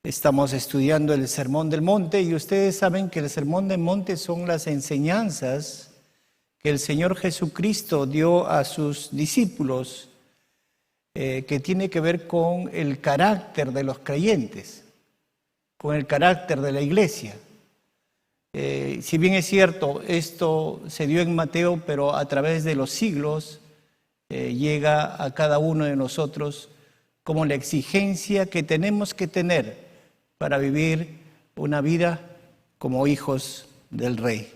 Estamos estudiando el Sermón del Monte y ustedes saben que el Sermón del Monte son las enseñanzas que el Señor Jesucristo dio a sus discípulos, que tiene que ver con el carácter de los creyentes, con el carácter de la iglesia. Si bien es cierto, esto se dio en Mateo, pero a través de los siglos llega a cada uno de nosotros como la exigencia que tenemos que tener para vivir una vida como hijos del Rey.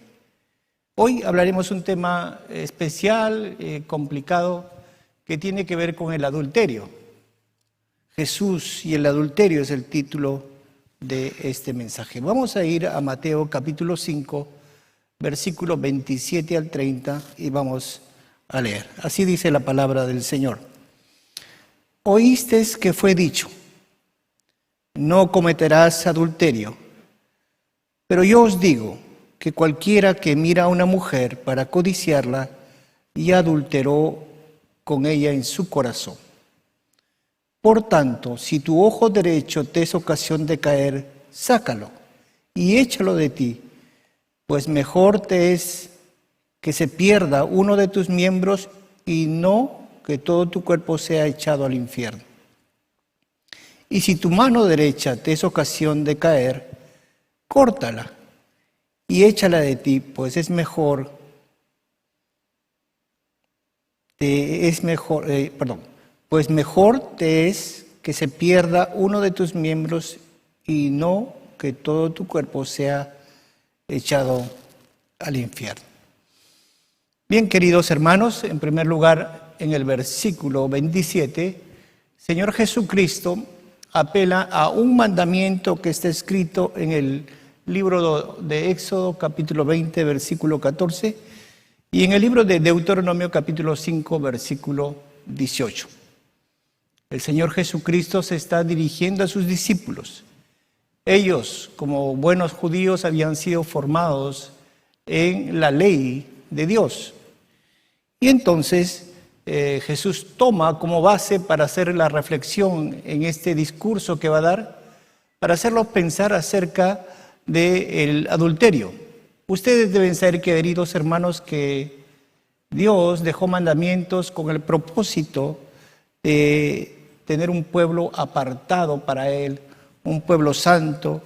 Hoy hablaremos un tema especial, complicado, que tiene que ver con el adulterio. Jesús y el adulterio es el título de este mensaje. Vamos a ir a Mateo capítulo 5, versículos 27 al 30 y vamos a leer. Así dice la palabra del Señor. Oísteis que fue dicho, no cometerás adulterio. Pero yo os digo que cualquiera que mira a una mujer para codiciarla, ya adulteró con ella en su corazón. Por tanto, si tu ojo derecho te es ocasión de caer, sácalo y échalo de ti, pues mejor te es que se pierda uno de tus miembros y no que todo tu cuerpo sea echado al infierno. Y si tu mano derecha te es ocasión de caer, córtala y échala de ti, pues mejor te es que se pierda uno de tus miembros y no que todo tu cuerpo sea echado al infierno. Bien, queridos hermanos, en primer lugar, en el versículo 27, Señor Jesucristo apela a un mandamiento que está escrito en el libro de Éxodo, capítulo 20, versículo 14, y en el libro de Deuteronomio, capítulo 5, versículo 18. El Señor Jesucristo se está dirigiendo a sus discípulos. Ellos, como buenos judíos, habían sido formados en la ley de Dios. Y entonces Jesús toma como base para hacer la reflexión en este discurso que va a dar, para hacerlos pensar acerca del adulterio. Ustedes deben saber, queridos hermanos, que Dios dejó mandamientos con el propósito de tener un pueblo apartado para Él, un pueblo santo,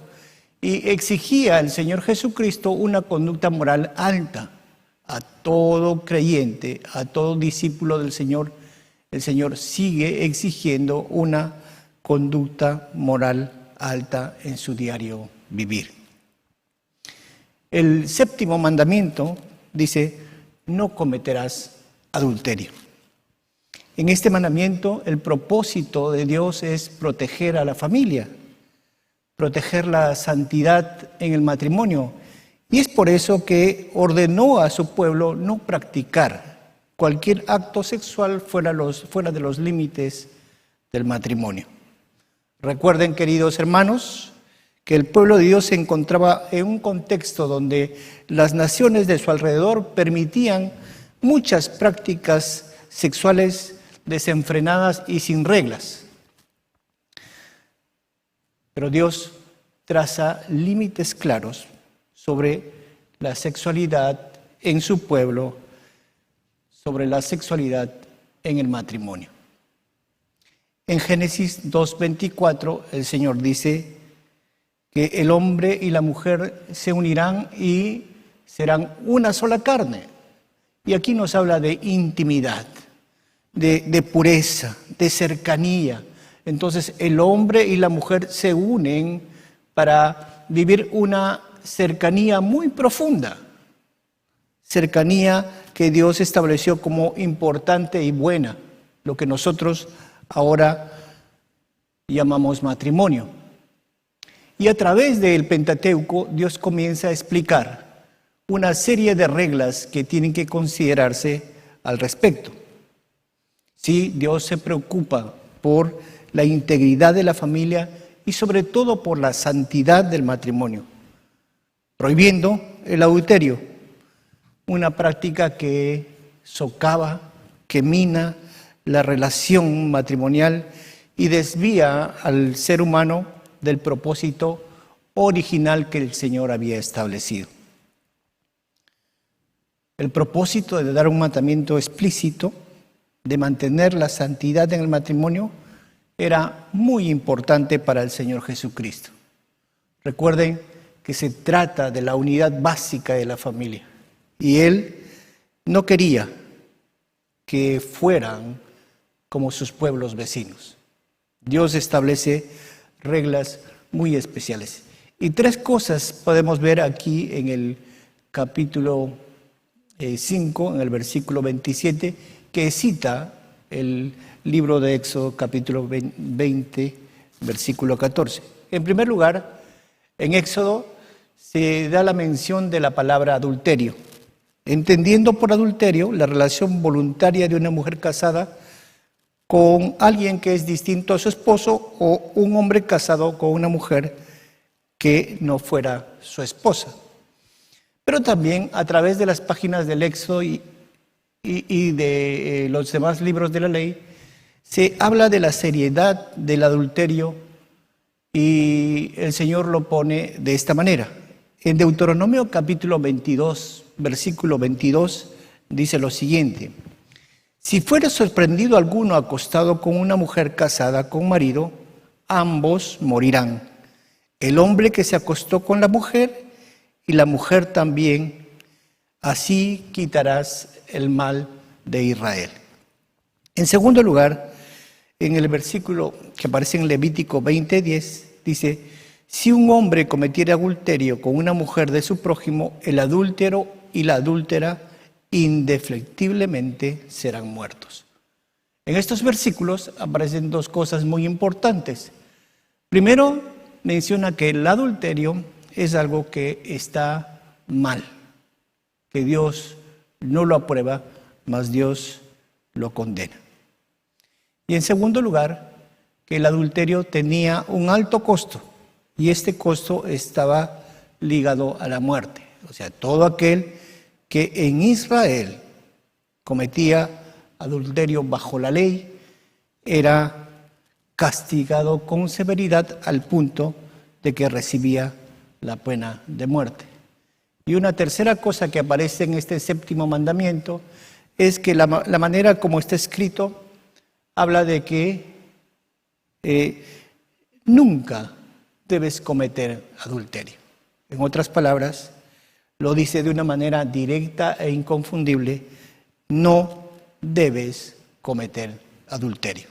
y exigía al Señor Jesucristo una conducta moral alta. A todo creyente, a todo discípulo del Señor, el Señor sigue exigiendo una conducta moral alta en su diario vivir. El séptimo mandamiento dice, no cometerás adulterio. En este mandamiento, el propósito de Dios es proteger a la familia, proteger la santidad en el matrimonio. Y es por eso que ordenó a su pueblo no practicar cualquier acto sexual fuera de los límites del matrimonio. Recuerden, queridos hermanos, que el pueblo de Dios se encontraba en un contexto donde las naciones de su alrededor permitían muchas prácticas sexuales desenfrenadas y sin reglas. Pero Dios traza límites claros sobre la sexualidad en su pueblo, sobre la sexualidad en el matrimonio. En Génesis 2:24, el Señor dice que el hombre y la mujer se unirán y serán una sola carne. Y aquí nos habla de intimidad, de pureza, de cercanía. Entonces el hombre y la mujer se unen para vivir una cercanía muy profunda, cercanía que Dios estableció como importante y buena, lo que nosotros ahora llamamos matrimonio. Y a través del Pentateuco, Dios comienza a explicar una serie de reglas que tienen que considerarse al respecto. Sí, Dios se preocupa por la integridad de la familia y sobre todo por la santidad del matrimonio, prohibiendo el adulterio, una práctica que socava, que mina la relación matrimonial y desvía al ser humano del propósito original que el Señor había establecido. El propósito de dar un mandamiento explícito, de mantener la santidad en el matrimonio, era muy importante para el Señor Jesucristo. Recuerden que se trata de la unidad básica de la familia. Y Él no quería que fueran como sus pueblos vecinos. Dios establece reglas muy especiales. Y 3 cosas podemos ver aquí en el capítulo 5, en el versículo 27, que cita el libro de Éxodo, capítulo 20, versículo 14. En primer lugar, en Éxodo se da la mención de la palabra adulterio, entendiendo por adulterio la relación voluntaria de una mujer casada con alguien que es distinto a su esposo o un hombre casado con una mujer que no fuera su esposa. Pero también a través de las páginas del Éxodo y de los demás libros de la ley, se habla de la seriedad del adulterio y el Señor lo pone de esta manera. En Deuteronomio capítulo 22, versículo 22, dice lo siguiente: si fuera sorprendido alguno acostado con una mujer casada con marido, ambos morirán. El hombre que se acostó con la mujer y la mujer también, así quitarás el mal de Israel. En segundo lugar, en el versículo que aparece en Levítico 20:10, dice: si un hombre cometiera adulterio con una mujer de su prójimo, el adúltero y la adúltera indefectiblemente serán muertos. En estos versículos aparecen 2 cosas muy importantes. Primero, menciona que el adulterio es algo que está mal, que Dios no lo aprueba, mas Dios lo condena. Y en segundo lugar, que el adulterio tenía un alto costo, y este costo estaba ligado a la muerte. O sea, todo aquel que en Israel cometía adulterio bajo la ley era castigado con severidad al punto de que recibía la pena de muerte. Y una tercera cosa que aparece en este 7º mandamiento es que la manera como está escrito habla de que nunca debes cometer adulterio. En otras palabras, lo dice de una manera directa e inconfundible: no debes cometer adulterio.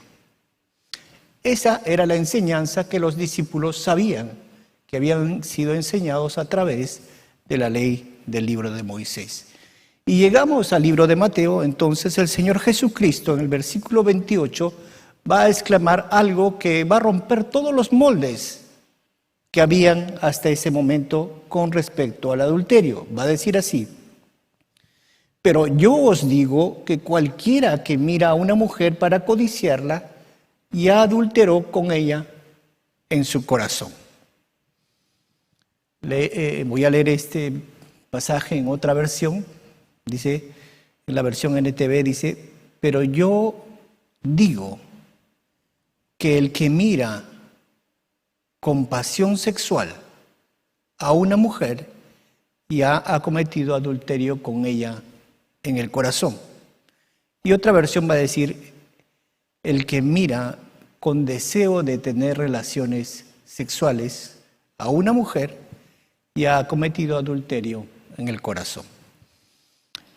Esa era la enseñanza que los discípulos sabían, que habían sido enseñados a través de la ley del libro de Moisés. Y llegamos al libro de Mateo. Entonces el Señor Jesucristo en el versículo 28 va a exclamar algo que va a romper todos los moldes que habían hasta ese momento con respecto al adulterio. Va a decir así: pero yo os digo que cualquiera que mira a una mujer para codiciarla, ya adulteró con ella en su corazón. Voy a leer este pasaje en otra versión. Dice, en la versión NTV dice: pero yo digo que el que mira con pasión sexual a una mujer ya ha cometido adulterio con ella en el corazón. Y otra versión va a decir: el que mira con deseo de tener relaciones sexuales a una mujer ya ha cometido adulterio en el corazón.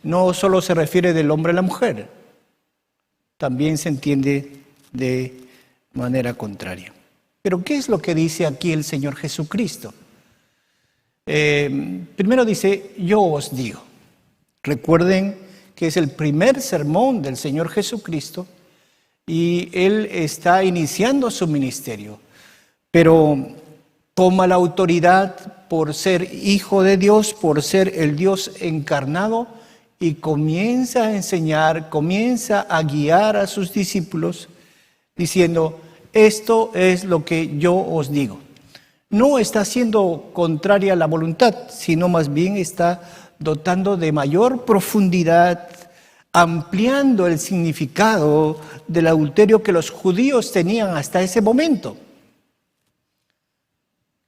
No solo se refiere del hombre a la mujer, también se entiende de manera contraria. Pero ¿qué es lo que dice aquí el Señor Jesucristo? Primero dice: yo os digo. Recuerden que es el primer sermón del Señor Jesucristo y Él está iniciando su ministerio, pero toma la autoridad por ser hijo de Dios, por ser el Dios encarnado, y comienza a enseñar, comienza a guiar a sus discípulos diciendo: esto es lo que yo os digo. No está siendo contraria a la voluntad, sino más bien está dotando de mayor profundidad, ampliando el significado del adulterio que los judíos tenían hasta ese momento.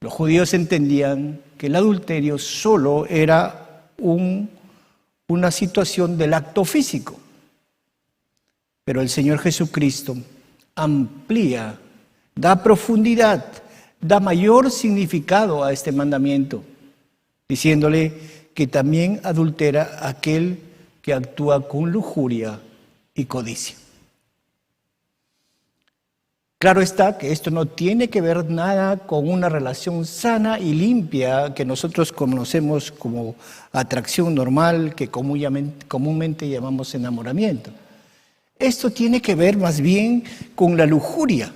Los judíos entendían que el adulterio solo era una situación del acto físico. Pero el Señor Jesucristo amplía, da profundidad, da mayor significado a este mandamiento, diciéndole que también adultera aquel que actúa con lujuria y codicia. Claro está que esto no tiene que ver nada con una relación sana y limpia que nosotros conocemos como atracción normal, que comúnmente llamamos enamoramiento. Esto tiene que ver más bien con la lujuria.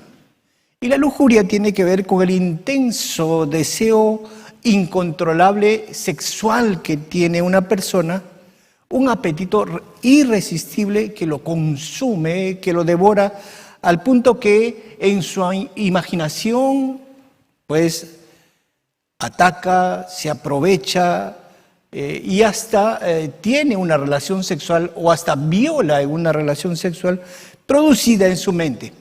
Y la lujuria tiene que ver con el intenso deseo incontrolable sexual que tiene una persona, un apetito irresistible que lo consume, que lo devora, al punto que en su imaginación, pues, ataca, se aprovecha y hasta tiene una relación sexual o hasta viola en una relación sexual producida en su mente.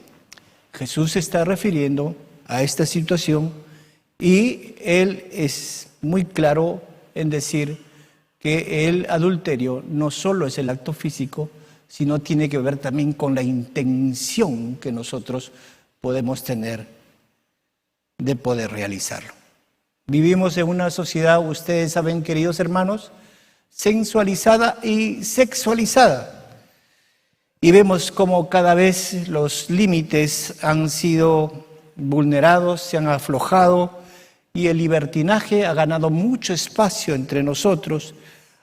Jesús se está refiriendo a esta situación y Él es muy claro en decir que el adulterio no solo es el acto físico, sino tiene que ver también con la intención que nosotros podemos tener de poder realizarlo. Vivimos en una sociedad, ustedes saben, queridos hermanos, sensualizada y sexualizada. Y vemos cómo cada vez los límites han sido vulnerados, se han aflojado y el libertinaje ha ganado mucho espacio entre nosotros,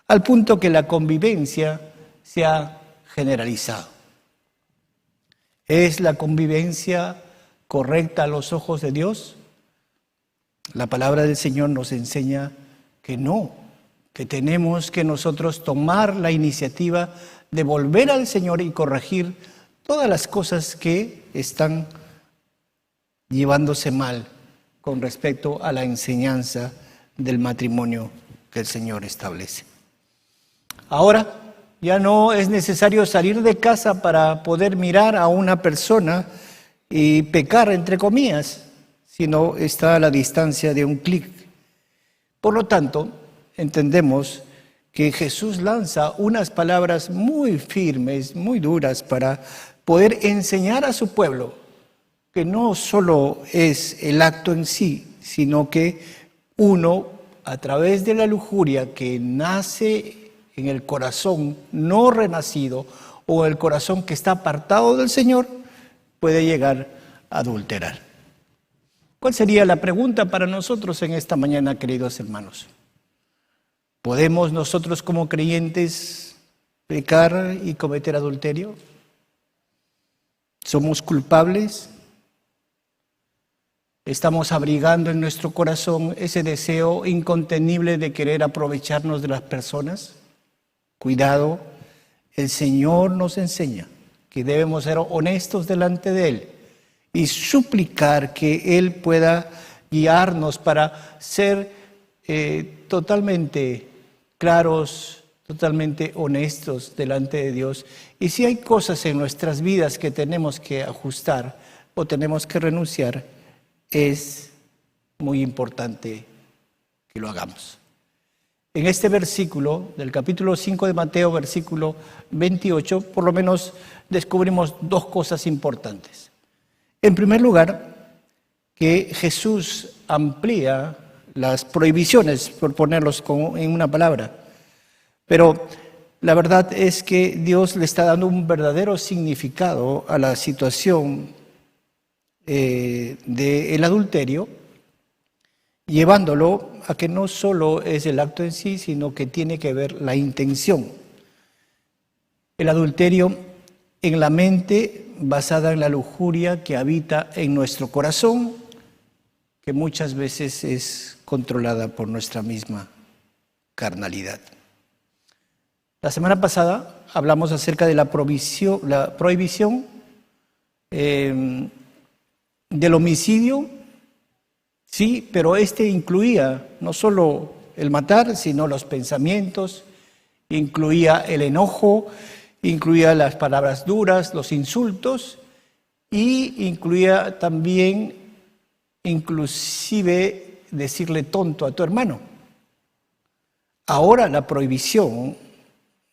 al punto que la convivencia se ha generalizado. ¿Es la convivencia correcta a los ojos de Dios? La palabra del Señor nos enseña que no, que tenemos que nosotros tomar la iniciativa de volver al Señor y corregir todas las cosas que están llevándose mal con respecto a la enseñanza del matrimonio que el Señor establece. Ahora, ya no es necesario salir de casa para poder mirar a una persona y pecar, entre comillas, sino está a la distancia de un clic. Por lo tanto, entendemos que Jesús lanza unas palabras muy firmes, muy duras, para poder enseñar a su pueblo que no solo es el acto en sí, sino que uno, a través de la lujuria que nace en el corazón no renacido o el corazón que está apartado del Señor, puede llegar a adulterar. ¿Cuál sería la pregunta para nosotros en esta mañana, queridos hermanos? ¿Podemos nosotros como creyentes pecar y cometer adulterio? ¿Somos culpables? ¿Estamos abrigando en nuestro corazón ese deseo incontenible de querer aprovecharnos de las personas? Cuidado, el Señor nos enseña que debemos ser honestos delante de Él y suplicar que Él pueda guiarnos para ser totalmente claros, totalmente honestos delante de Dios. Y si hay cosas en nuestras vidas que tenemos que ajustar o tenemos que renunciar, es muy importante que lo hagamos. En este versículo del capítulo 5 de Mateo, versículo 28, por lo menos descubrimos dos cosas importantes. En primer lugar, que Jesús amplía las prohibiciones, por ponerlos en una palabra. Pero la verdad es que Dios le está dando un verdadero significado a la situación del adulterio, llevándolo a que no solo es el acto en sí, sino que tiene que ver la intención. El adulterio en la mente basada en la lujuria que habita en nuestro corazón, que muchas veces es controlada por nuestra misma carnalidad. La semana pasada hablamos acerca de la prohibición del homicidio, sí, pero este incluía no solo el matar, sino los pensamientos, incluía el enojo, incluía las palabras duras, los insultos, y incluía también, inclusive, decirle tonto a tu hermano. Ahora la prohibición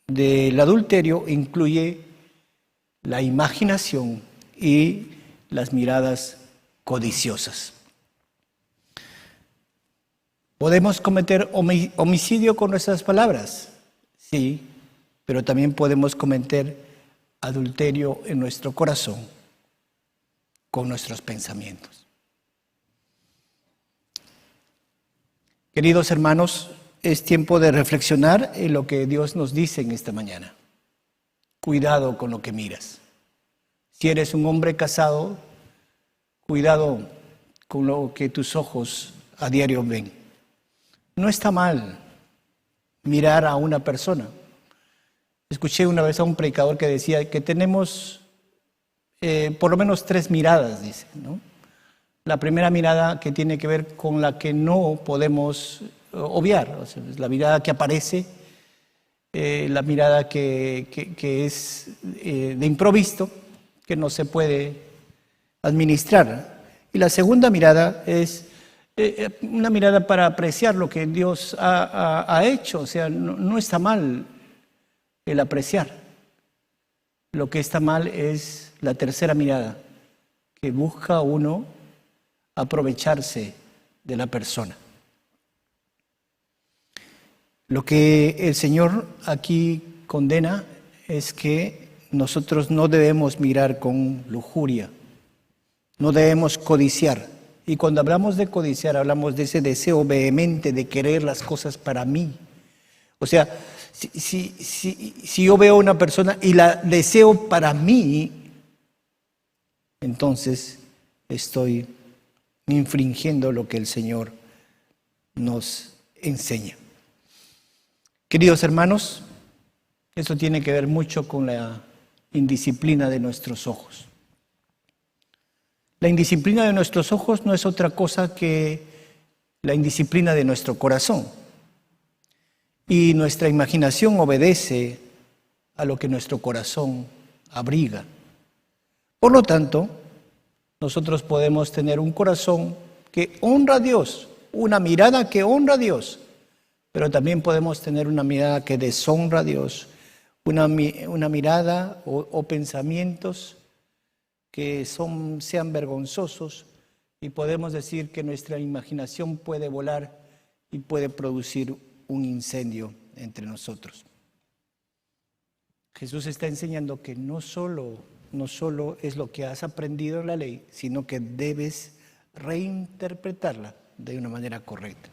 del adulterio incluye la imaginación y las miradas codiciosas. ¿Podemos cometer homicidio con nuestras palabras? Sí, pero también podemos cometer adulterio en nuestro corazón con nuestros pensamientos. Queridos hermanos, es tiempo de reflexionar en lo que Dios nos dice en esta mañana. Cuidado con lo que miras. Si eres un hombre casado, cuidado con lo que tus ojos a diario ven. No está mal mirar a una persona. Escuché una vez a un predicador que decía que tenemos por lo menos 3 miradas, dice, ¿no? La primera mirada que tiene que ver con la que no podemos obviar, o sea, es la mirada que aparece, la mirada que es de improviso, que no se puede administrar. Y la segunda mirada es una mirada para apreciar lo que Dios ha hecho. O sea, no está mal el apreciar. Lo que está mal es la tercera mirada, que busca uno aprovecharse de la persona. Lo que el Señor aquí condena es que nosotros no debemos mirar con lujuria, no debemos codiciar. Y cuando hablamos de codiciar, hablamos de ese deseo vehemente de querer las cosas para mí. O sea, si yo veo a una persona y la deseo para mí, entonces estoy infringiendo lo que el Señor nos enseña. Queridos hermanos, eso tiene que ver mucho con la indisciplina de nuestros ojos. La indisciplina de nuestros ojos no es otra cosa que la indisciplina de nuestro corazón. Y nuestra imaginación obedece a lo que nuestro corazón abriga. Por lo tanto, nosotros podemos tener un corazón que honra a Dios, una mirada que honra a Dios, pero también podemos tener una mirada que deshonra a Dios, una mirada o pensamientos que sean vergonzosos, y podemos decir que nuestra imaginación puede volar y puede producir un incendio entre nosotros. Jesús está enseñando que no solo es lo que has aprendido en la ley, sino que debes reinterpretarla de una manera correcta.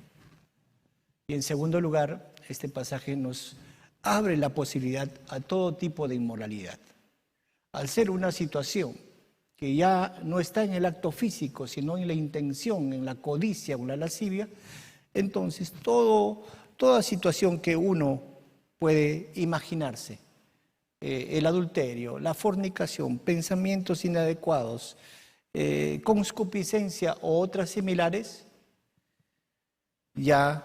Y en segundo lugar, este pasaje nos abre la posibilidad a todo tipo de inmoralidad. Al ser una situación que ya no está en el acto físico, sino en la intención, en la codicia o la lascivia, entonces toda situación que uno puede imaginarse, el adulterio, la fornicación, pensamientos inadecuados, concupiscencia o otras similares, ya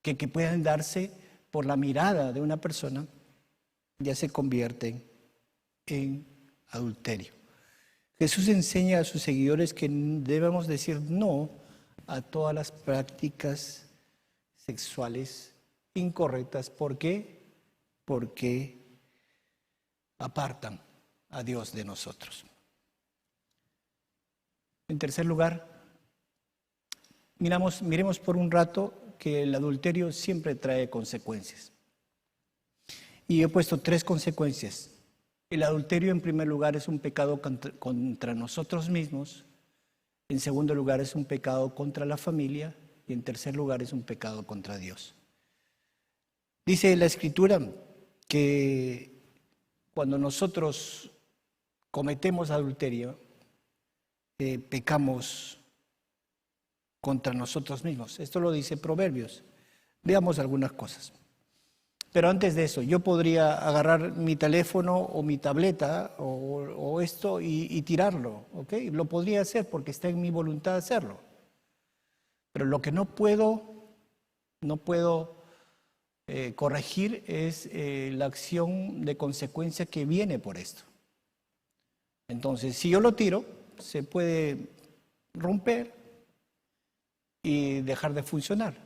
que puedan darse por la mirada de una persona, ya se convierten en adulterio. Jesús enseña a sus seguidores que debemos decir no a todas las prácticas sexuales incorrectas. ¿Por qué? Porque apartan a Dios de nosotros. En tercer lugar, miremos por un rato que el adulterio siempre trae consecuencias. Y he puesto 3 consecuencias. El adulterio, en primer lugar, es un pecado contra nosotros mismos. En segundo lugar, es un pecado contra la familia. Y en tercer lugar, es un pecado contra Dios. Dice la Escritura que cuando nosotros cometemos adulterio, pecamos contra nosotros mismos. Esto lo dice Proverbios. Veamos algunas cosas. Pero antes de eso, yo podría agarrar mi teléfono o mi tableta o esto y tirarlo, ¿ok? Lo podría hacer porque está en mi voluntad hacerlo. Pero lo que no puedo corregir es la acción de consecuencia que viene por esto. Entonces, si yo lo tiro, se puede romper y dejar de funcionar.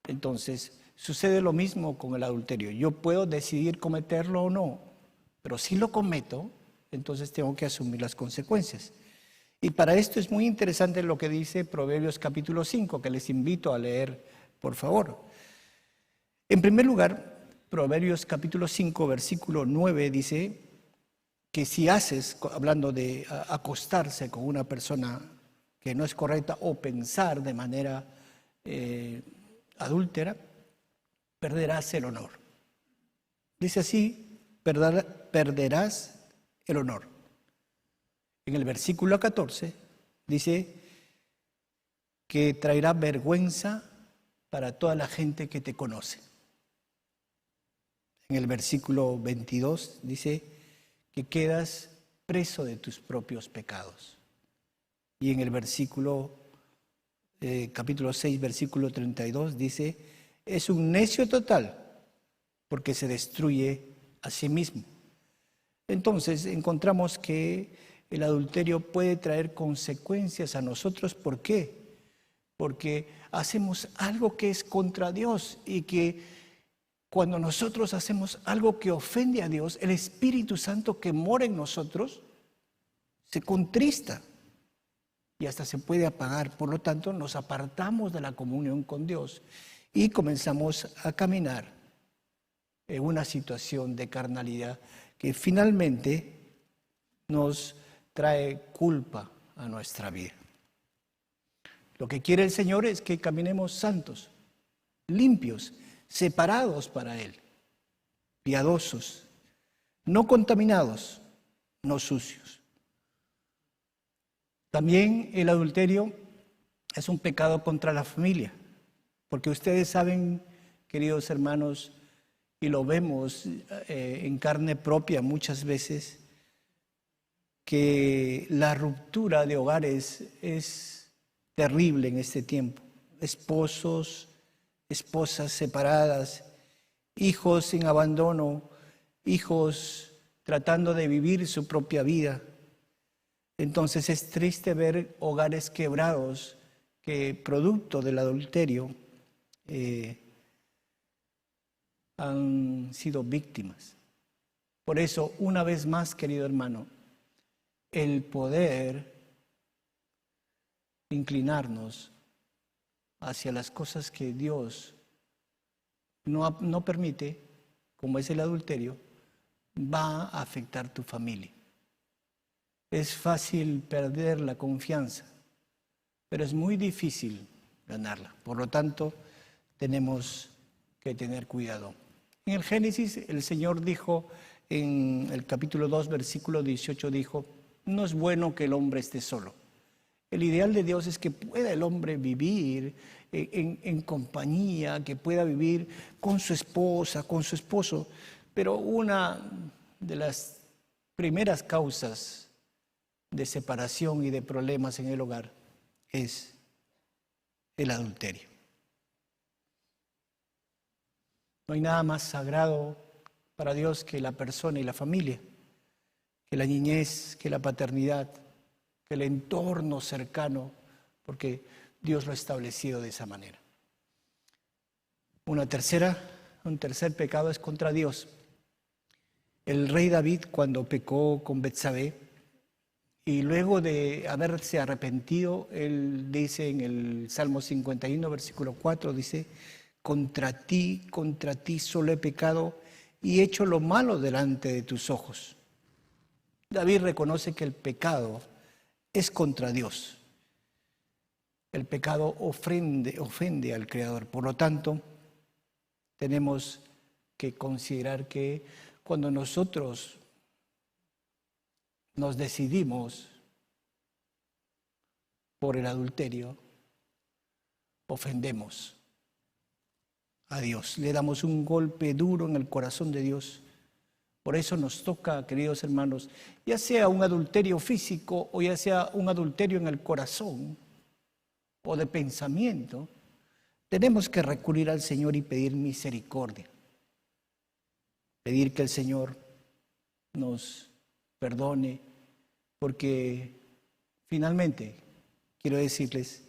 Entonces, sucede lo mismo con el adulterio. Yo puedo decidir cometerlo o no, pero si lo cometo, entonces tengo que asumir las consecuencias. Y para esto es muy interesante lo que dice Proverbios capítulo 5, que les invito a leer, por favor. En primer lugar, Proverbios capítulo 5, versículo 9 dice que si haces, hablando de acostarse con una persona que no es correcta o pensar de manera adúltera, perderás el honor. Dice así, perderás el honor. En el versículo 14 dice que traerá vergüenza para toda la gente que te conoce. En el versículo 22 dice que quedas preso de tus propios pecados. Y en el versículo, capítulo 6, versículo 32 dice, es un necio total porque se destruye a sí mismo. Entonces encontramos que el adulterio puede traer consecuencias a nosotros. ¿Por qué? Porque hacemos algo que es contra Dios y que cuando nosotros hacemos algo que ofende a Dios, el Espíritu Santo que mora en nosotros se contrista y hasta se puede apagar. Por lo tanto, nos apartamos de la comunión con Dios y comenzamos a caminar en una situación de carnalidad que finalmente nos trae culpa a nuestra vida. Lo que quiere el Señor es que caminemos santos, limpios, separados para Él, piadosos, no contaminados, no sucios. También el adulterio es un pecado contra la familia, porque ustedes saben, queridos hermanos, y lo vemos en carne propia muchas veces, que la ruptura de hogares es terrible en este tiempo. Esposos, esposas separadas, hijos en abandono, hijos tratando de vivir su propia vida. Entonces es triste ver hogares quebrados que producto del adulterio han sido víctimas. Por eso, una vez más, querido hermano, el poder inclinarnos hacia las cosas que Dios no permite, como es el adulterio, va a afectar tu familia. Es fácil perder la confianza, pero es muy difícil ganarla. Por lo tanto, tenemos que tener cuidado. En el Génesis, el Señor dijo, en el capítulo 2, versículo 18, dijo, no es bueno que el hombre esté solo. El ideal de Dios es que pueda el hombre vivir en compañía, que pueda vivir con su esposa, con su esposo. Pero una de las primeras causas de separación y de problemas en el hogar es el adulterio. No hay nada más sagrado para Dios que la persona y la familia, que la niñez, que la paternidad, que el entorno cercano, porque Dios lo ha establecido de esa manera. Un tercer pecado es contra Dios. El rey David, cuando pecó con Betsabé, y luego de haberse arrepentido, él dice en el Salmo 51, versículo 4, dice, contra ti solo he pecado y he hecho lo malo delante de tus ojos. David reconoce que el pecado es contra Dios. El pecado ofende al Creador. Por lo tanto, tenemos que considerar que cuando nosotros nos decidimos por el adulterio, ofendemos a Dios. Le damos un golpe duro en el corazón de Dios. Por eso nos toca, queridos hermanos, ya sea un adulterio físico o ya sea un adulterio en el corazón o de pensamiento, tenemos que recurrir al Señor y pedir misericordia. Pedir que el Señor nos perdone, porque finalmente quiero decirles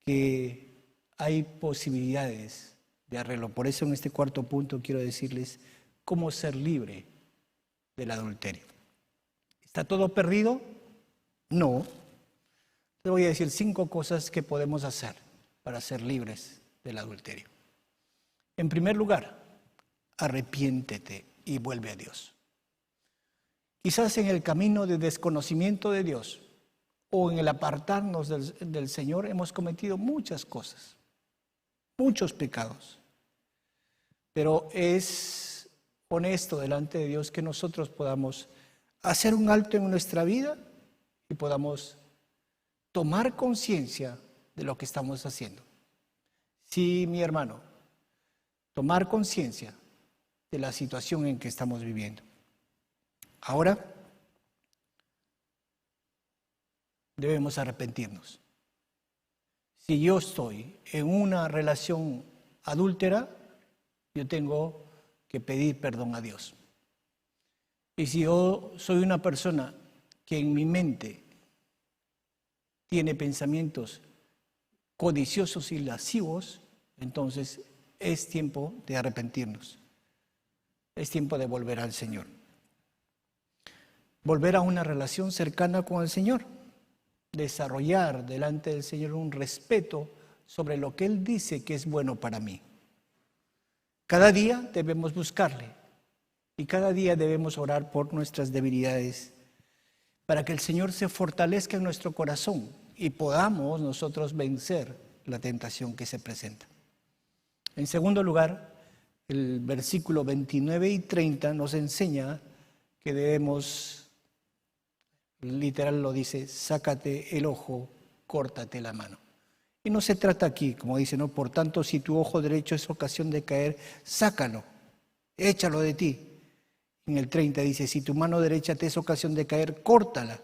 que hay posibilidades de arreglo. Por eso en este cuarto punto quiero decirles cómo ser libre del adulterio. ¿Está todo perdido? No. Les voy a decir 5 cosas que podemos hacer para ser libres del adulterio. En primer lugar, arrepiéntete y vuelve a Dios. Quizás en el camino de desconocimiento de Dios o en el apartarnos del Señor hemos cometido muchas cosas, muchos pecados. Pero es honesto delante de Dios que nosotros podamos hacer un alto en nuestra vida y podamos tomar conciencia de lo que estamos haciendo. Sí, mi hermano, tomar conciencia de la situación en que estamos viviendo. Ahora debemos arrepentirnos. Si yo estoy en una relación adúltera, yo tengo que pedir perdón a Dios. Y si yo soy una persona que en mi mente tiene pensamientos codiciosos y lascivos, entonces es tiempo de arrepentirnos. Es tiempo de volver al Señor. Volver a una relación cercana con el Señor. Desarrollar delante del Señor un respeto sobre lo que Él dice que es bueno para mí. Cada día debemos buscarle y cada día debemos orar por nuestras debilidades para que el Señor se fortalezca en nuestro corazón y podamos nosotros vencer la tentación que se presenta. En segundo lugar, el versículo 29 y 30 nos enseña que debemos, literal lo dice, sácate el ojo, córtate la mano. Y no se trata aquí, como dice, ¿no? Por tanto, si tu ojo derecho es ocasión de caer, sácalo, échalo de ti. En el 30 dice, si tu mano derecha te es ocasión de caer, córtala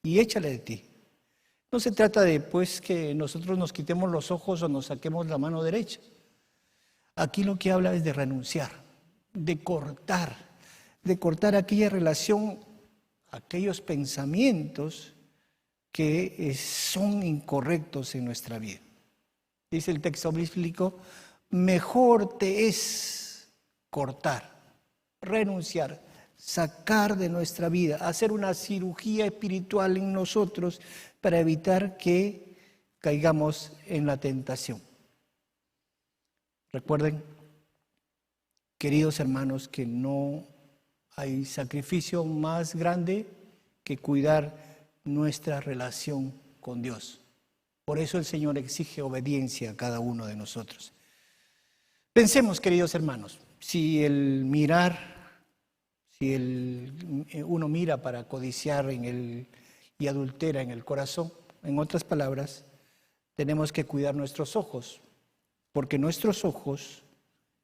y échala de ti. No se trata de, pues, que nosotros nos quitemos los ojos o nos saquemos la mano derecha. Aquí lo que habla es de renunciar, de cortar aquella relación, aquellos pensamientos que son incorrectos en nuestra vida. Dice el texto bíblico, mejor te es cortar, renunciar, sacar de nuestra vida, hacer una cirugía espiritual en nosotros para evitar que caigamos en la tentación. Recuerden, queridos hermanos, que no hay sacrificio más grande que cuidar nuestra relación con Dios. Por eso el Señor exige obediencia a cada uno de nosotros. Pensemos, queridos hermanos, si uno mira para codiciar y adultera en el corazón, en otras palabras, tenemos que cuidar nuestros ojos, porque nuestros ojos,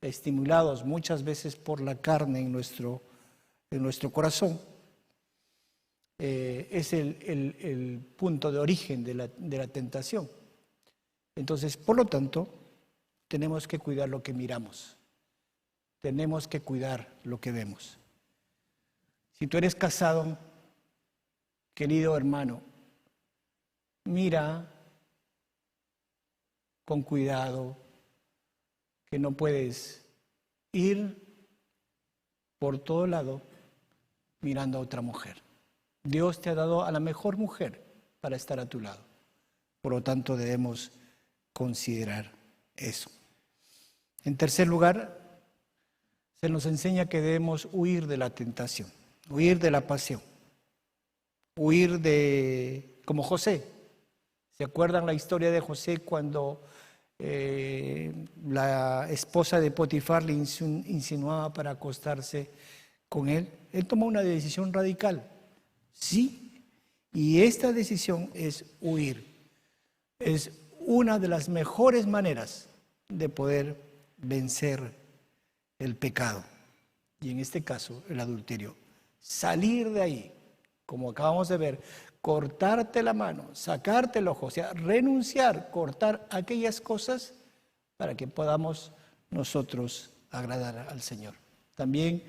estimulados muchas veces por la carne en nuestro corazón, es el punto de origen de la tentación. Entonces, por lo tanto, tenemos que cuidar lo que miramos. Tenemos que cuidar lo que vemos. Si tú eres casado, querido hermano, mira con cuidado que no puedes ir por todo lado mirando a otra mujer. Dios te ha dado a la mejor mujer para estar a tu lado. Por lo tanto, debemos considerar eso. En tercer lugar, se nos enseña que debemos huir de la tentación, huir de la pasión, huir como José. ¿Se acuerdan la historia de José cuando la esposa de Potifar le insinuaba para acostarse con él? Él tomó una decisión radical. Sí, y esta decisión es huir. Es una de las mejores maneras de poder vencer el pecado. Y en este caso, el adulterio. Salir de ahí, como acabamos de ver, cortarte la mano, sacarte el ojo, o sea, renunciar, cortar aquellas cosas para que podamos nosotros agradar al Señor. También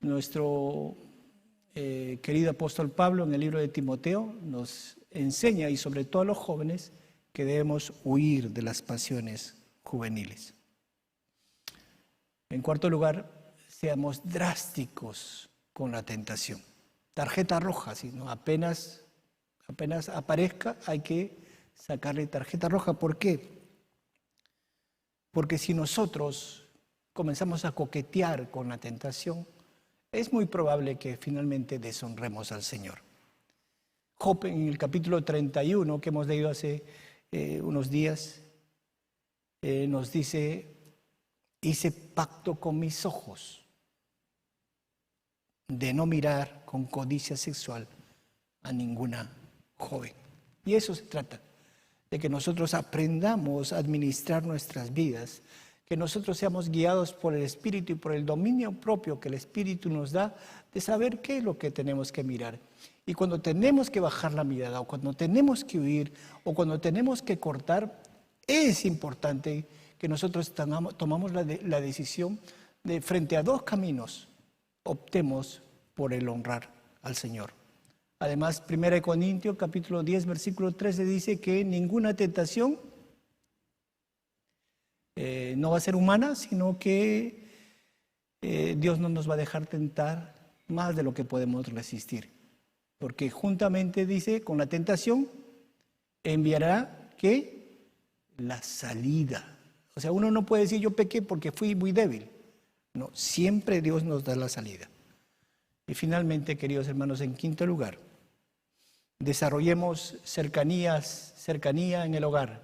nuestro querido apóstol Pablo en el libro de Timoteo nos enseña, y sobre todo a los jóvenes, que debemos huir de las pasiones juveniles. En cuarto lugar, seamos drásticos con la tentación. Tarjeta roja, si no apenas aparezca, hay que sacarle tarjeta roja. ¿Por qué? Porque si nosotros comenzamos a coquetear con la tentación, es muy probable que finalmente deshonremos al Señor. Job, en el capítulo 31, que hemos leído hace unos días, nos dice: hice pacto con mis ojos de no mirar con codicia sexual a ninguna joven. Y eso se trata, de que nosotros aprendamos a administrar nuestras vidas, que nosotros seamos guiados por el Espíritu y por el dominio propio que el Espíritu nos da de saber qué es lo que tenemos que mirar. Y cuando tenemos que bajar la mirada, o cuando tenemos que huir, o cuando tenemos que cortar, es importante que nosotros tomamos la decisión de, frente a dos caminos, optemos por el honrar al Señor. Además, 1 Corintios capítulo 10, versículo 13 dice que ninguna tentación no va a ser humana, sino que Dios no nos va a dejar tentar más de lo que podemos resistir. Porque juntamente dice, con la tentación enviará, ¿qué? La salida. O sea, uno no puede decir yo pequé porque fui muy débil. No, siempre Dios nos da la salida. Y finalmente, queridos hermanos, en quinto lugar, desarrollemos cercanía en el hogar.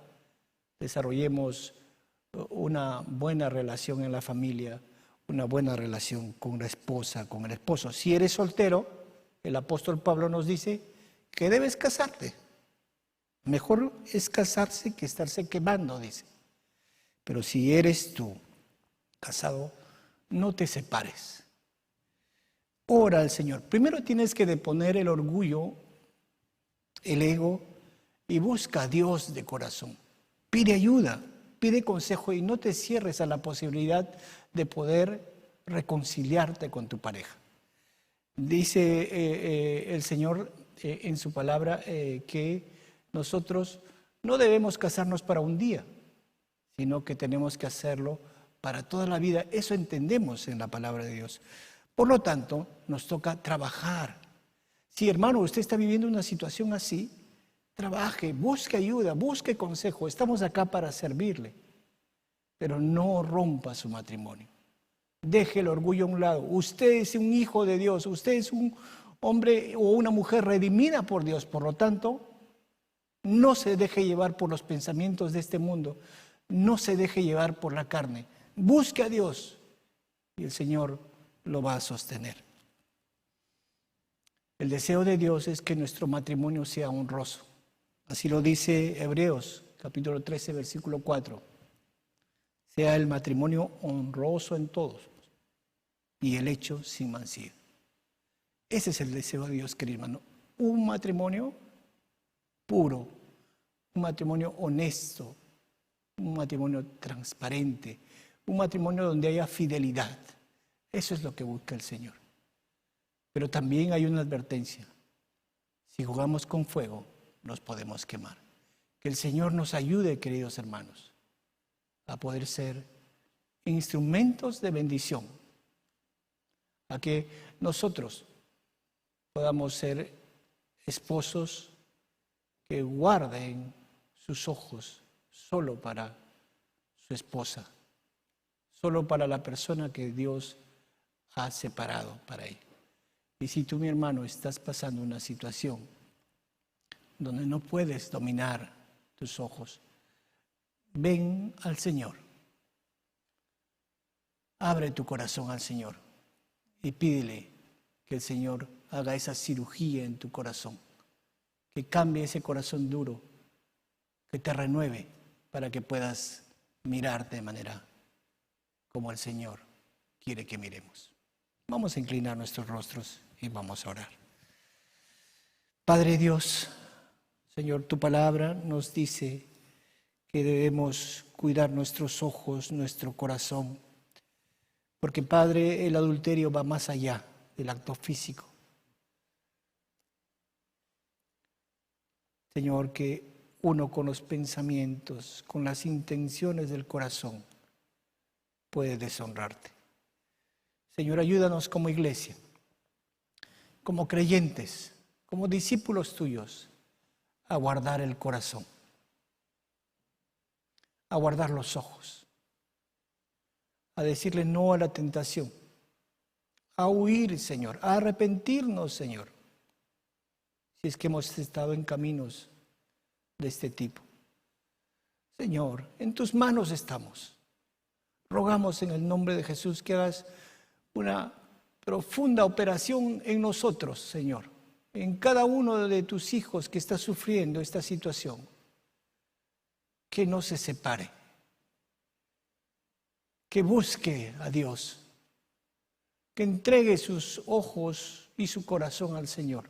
Desarrollemos una buena relación en la familia, una buena relación con la esposa, con el esposo. Si eres soltero, el apóstol Pablo nos dice que debes casarte. Mejor es casarse que estarse quemando, dice. Pero si eres tú casado, no te separes. Ora al Señor. Primero tienes que deponer el orgullo, el ego, y busca a Dios de corazón. Pide ayuda, pide consejo y no te cierres a la posibilidad de poder reconciliarte con tu pareja. Dice el Señor en su palabra que nosotros no debemos casarnos para un día, sino que tenemos que hacerlo para toda la vida. Eso entendemos en la palabra de Dios. Por lo tanto, nos toca trabajar. Si, hermano, usted está viviendo una situación así, trabaje, busque ayuda, busque consejo. Estamos acá para servirle. Pero no rompa su matrimonio. Deje el orgullo a un lado. Usted es un hijo de Dios. Usted es un hombre o una mujer redimida por Dios. Por lo tanto, no se deje llevar por los pensamientos de este mundo. No se deje llevar por la carne. Busque a Dios y el Señor lo va a sostener. El deseo de Dios es que nuestro matrimonio sea honroso. Así lo dice Hebreos, capítulo 13, versículo 4. Sea el matrimonio honroso en todos y el hecho sin mancilla. Ese es el deseo de Dios, querido hermano. Un matrimonio puro, un matrimonio honesto, un matrimonio transparente, un matrimonio donde haya fidelidad. Eso es lo que busca el Señor. Pero también hay una advertencia. Si jugamos con fuego, nos podemos quemar. Que el Señor nos ayude, queridos hermanos, a poder ser instrumentos de bendición. A que nosotros podamos ser esposos que guarden sus ojos solo para su esposa, solo para la persona que Dios ha separado para él. Y si tú, mi hermano, estás pasando una situación donde no puedes dominar tus ojos, ven al Señor. Abre tu corazón al Señor y pídele que el Señor haga esa cirugía en tu corazón, que cambie ese corazón duro, que te renueve para que puedas mirar de manera como el Señor quiere que miremos. Vamos a inclinar nuestros rostros y vamos a orar. Padre Dios, Señor, tu palabra nos dice que debemos cuidar nuestros ojos, nuestro corazón, porque, Padre, el adulterio va más allá del acto físico. Señor, que uno con los pensamientos, con las intenciones del corazón, puede deshonrarte. Señor, ayúdanos como iglesia, como creyentes, como discípulos tuyos, a guardar el corazón, a guardar los ojos, a decirle no a la tentación, a huir, Señor, a arrepentirnos, Señor, si es que hemos estado en caminos de este tipo. Señor, en tus manos estamos. Rogamos en el nombre de Jesús que hagas una profunda operación en nosotros, Señor, en cada uno de tus hijos que está sufriendo esta situación, que no se separe, que busque a Dios, que entregue sus ojos y su corazón al Señor.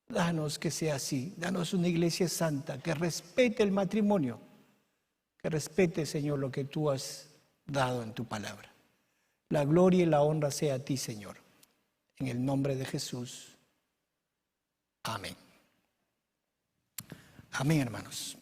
Danos que sea así, danos una iglesia santa, que respete el matrimonio, que respete, Señor, lo que tú has dado en tu palabra. La gloria y la honra sea a ti, Señor. En el nombre de Jesús. Amén. Amén, hermanos.